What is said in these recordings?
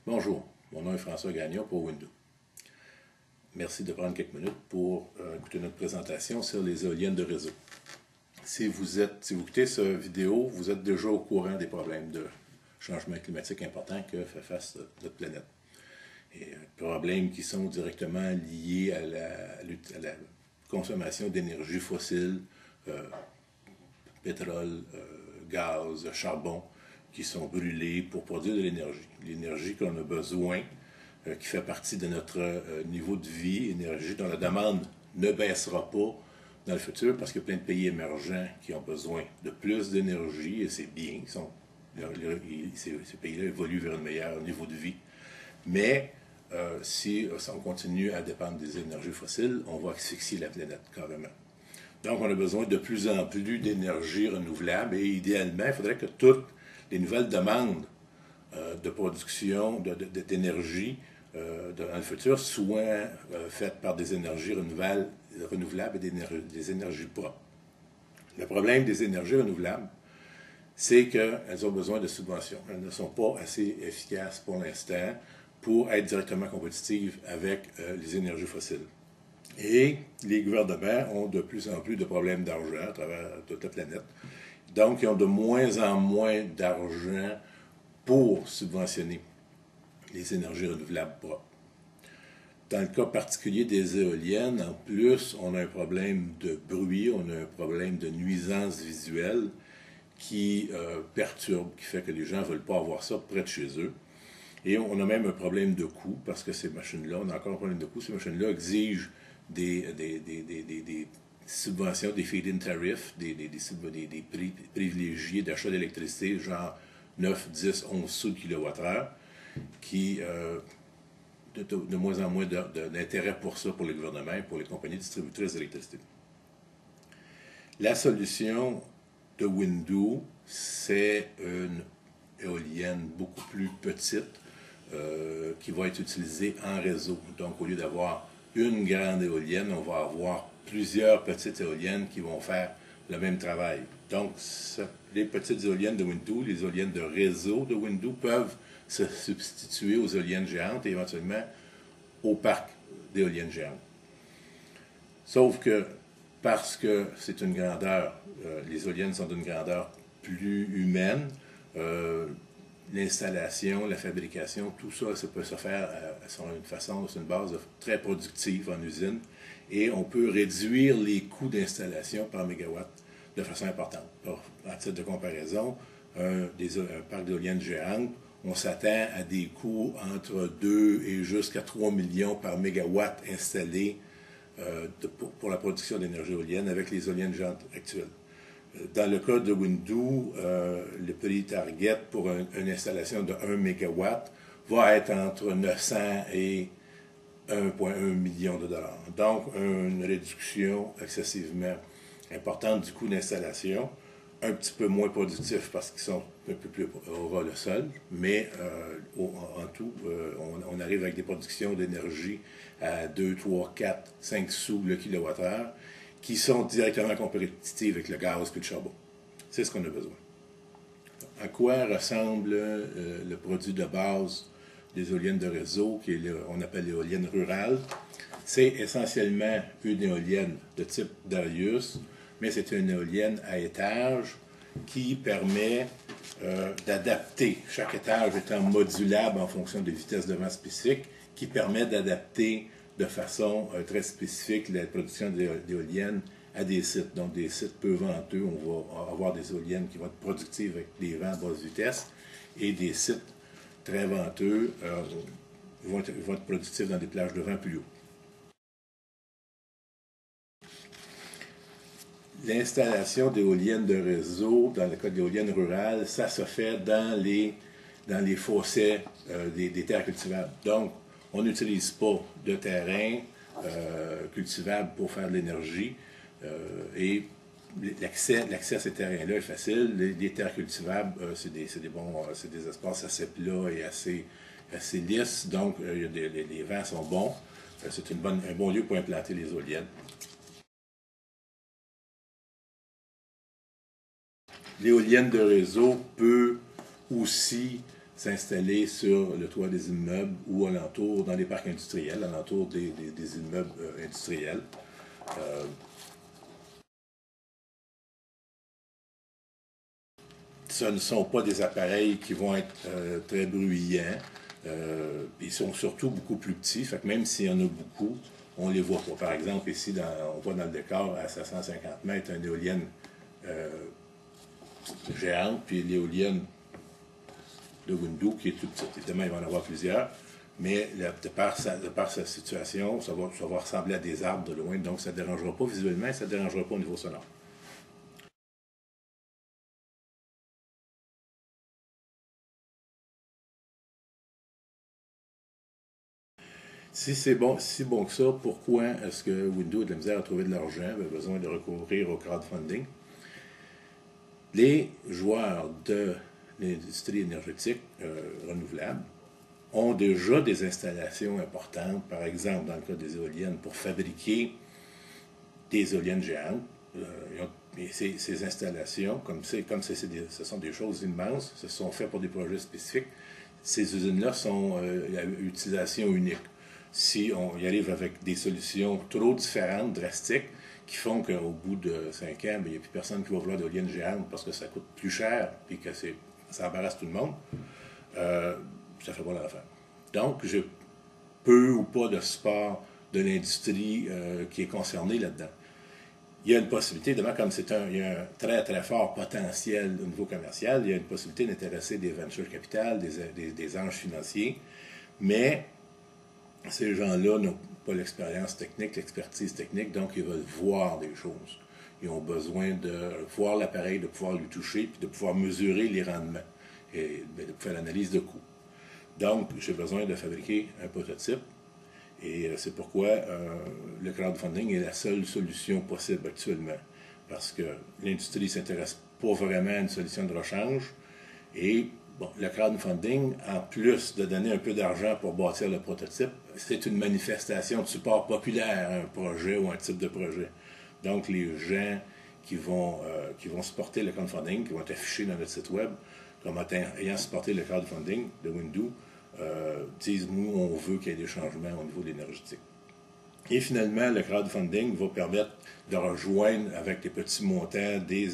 Bonjour, mon nom est François Gagnon pour Window. Merci de prendre quelques minutes pour écouter notre présentation sur les éoliennes de réseau. Si vous écoutez cette vidéo, vous êtes déjà au courant des problèmes de changement climatique importants que fait face notre planète. Et problèmes qui sont directement liés à la consommation d'énergie fossile, pétrole, gaz, charbon, qui sont brûlés pour produire de l'énergie. L'énergie qu'on a besoin, qui fait partie de notre niveau de vie, énergie dont la demande ne baissera pas dans le futur parce qu'il y a plein de pays émergents qui ont besoin de plus d'énergie et c'est bien. Ces pays-là évoluent vers un meilleur niveau de vie. Mais si on continue à dépendre des énergies fossiles, on va asphyxier la planète carrément. Donc, on a besoin de plus en plus d'énergie renouvelable et idéalement, il faudrait que toutes les nouvelles demandes de production d'énergie dans le futur soient faites par des énergies renouvelables et des énergies propres. Le problème des énergies renouvelables, c'est qu'elles ont besoin de subventions. Elles ne sont pas assez efficaces pour l'instant pour être directement compétitives avec les énergies fossiles. Et les gouvernements ont de plus en plus de problèmes d'argent à travers toute la planète. Donc, ils ont de moins en moins d'argent pour subventionner les énergies renouvelables propres. Dans le cas particulier des éoliennes, en plus, on a un problème de bruit, on a un problème de nuisance visuelle qui perturbe, qui fait que les gens ne veulent pas avoir ça près de chez eux. Et on a même un problème de coût, parce que ces machines-là, on a encore un problème de coût, ces machines-là exigent des subventions, des feed-in tariffs, des prix privilégiés d'achat d'électricité, genre 9, 10, 11 sous le kilowattheure, qui de moins en moins d'intérêt pour ça, pour le gouvernement et pour les compagnies distributrices d'électricité. La solution de Window, c'est une éolienne beaucoup plus petite qui va être utilisée en réseau. Donc, au lieu d'avoir une grande éolienne, on va avoir plusieurs petites éoliennes qui vont faire le même travail. Donc, les petites éoliennes de Window, les éoliennes de réseau de Window peuvent se substituer aux éoliennes géantes et éventuellement au parc d'éoliennes géantes. Sauf que, parce que c'est une grandeur, les éoliennes sont d'une grandeur plus humaine, l'installation, la fabrication, tout ça, ça peut se faire sur une base très productive en usine et on peut réduire les coûts d'installation par mégawatt de façon importante. Alors, à titre de comparaison, un parc d'éoliennes géantes, on s'attend à des coûts entre 2 et jusqu'à 3 millions par mégawatt installé pour la production d'énergie éolienne avec les éoliennes géantes actuelles. Dans le cas de Window, le prix target pour une installation de 1 MW va être entre 900 et 1,1 million de dollars. Donc, une réduction excessivement importante du coût d'installation, un petit peu moins productif parce qu'ils sont un peu plus au ras le sol, mais en tout, on arrive avec des productions d'énergie à 2, 3, 4, 5 sous le kilowattheure, qui sont directement compétitives avec le gaz et le charbon. C'est ce qu'on a besoin. À quoi ressemble le produit de base des éoliennes de réseau, qu'on appelle l'éolienne rurale? C'est essentiellement une éolienne de type Darius, mais c'est une éolienne à étage qui permet d'adapter, chaque étage étant modulable en fonction des vitesses de vent spécifiques, qui permet d'adapter de façon très spécifique la production d'éoliennes à des sites. Donc, des sites peu venteux, on va avoir des éoliennes qui vont être productives avec des vents à basse vitesse, et des sites très venteux vont être productifs dans des plages de vent plus haut. L'installation d'éoliennes de réseau, dans le cas de l'éolienne rurale, ça se fait dans les fossés des terres cultivables. Donc, on n'utilise pas de terrain cultivable pour faire de l'énergie et l'accès à ces terrains-là est facile. Les terres cultivables, c'est des espaces assez plats et assez lisses, donc les vents sont bons. C'est un bon lieu pour implanter les éoliennes. L'éolienne de réseau peut aussi s'installer sur le toit des immeubles ou alentour, dans les parcs industriels, alentour des immeubles industriels. Ce ne sont pas des appareils qui vont être très bruyants. Ils sont surtout beaucoup plus petits, fait que même s'il y en a beaucoup, on ne les voit pas. Par exemple, ici, on voit dans le décor, à 750 mètres, une éolienne géante, puis l'éolienne de Windu qui est toute petite. Évidemment, il va en avoir plusieurs, mais de par sa situation, ça va ressembler à des arbres de loin, donc ça ne dérangera pas visuellement, ça ne dérangera pas au niveau sonore. Si c'est bon, si bon que ça, pourquoi est-ce que Windows a de la misère à trouver de l'argent, avait besoin de recourir au crowdfunding? Les joueurs de l'industrie énergétique renouvelable ont déjà des installations importantes, par exemple dans le cas des éoliennes, pour fabriquer des éoliennes géantes. Et ces installations, ce sont des choses immenses, ce sont faites pour des projets spécifiques. Ces usines-là sont à utilisation unique. Si on y arrive avec des solutions trop différentes, drastiques, qui font qu'au bout de 5 ans, il n'y a plus personne qui va vouloir d'éoliennes géantes parce que ça coûte plus cher et que ça embarrasse tout le monde, ça ne fait pas l'affaire. Donc, j'ai peu ou pas de support de l'industrie qui est concernée là-dedans. Il y a une possibilité, évidemment, comme il y a un très, très fort potentiel au niveau commercial, il y a une possibilité d'intéresser des venture capital, des anges financiers, mais ces gens-là n'ont pas l'expérience technique, l'expertise technique, donc ils veulent voir des choses. Ils ont besoin de voir l'appareil, de pouvoir lui toucher, puis de pouvoir mesurer les rendements et de faire l'analyse de coûts. Donc, j'ai besoin de fabriquer un prototype et c'est pourquoi le crowdfunding est la seule solution possible actuellement. Parce que l'industrie ne s'intéresse pas vraiment à une solution de rechange et bon, le crowdfunding, en plus de donner un peu d'argent pour bâtir le prototype, c'est une manifestation de support populaire à un projet ou un type de projet. Donc, les gens qui vont supporter le crowdfunding, qui vont être affichés dans notre site web, comme ayant supporté le crowdfunding de Windows, disent, nous, on veut qu'il y ait des changements au niveau de l'énergétique. Et finalement, le crowdfunding va permettre de rejoindre avec des petits montants des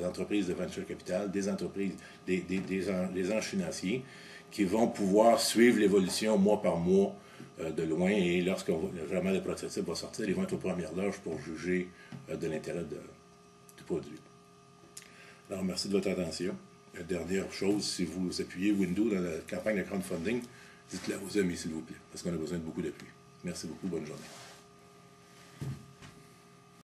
entreprises de venture capital, des entreprises, des anges financiers qui vont pouvoir suivre l'évolution mois par mois de loin et lorsque vraiment le prototype va sortir, ils vont être aux premières loges pour juger de l'intérêt du produit. Alors, merci de votre attention. Dernière chose, si vous appuyez Windows dans la campagne de crowdfunding, dites-le à vos amis, s'il vous plaît, parce qu'on a besoin de beaucoup d'appui. Merci beaucoup, bonne journée.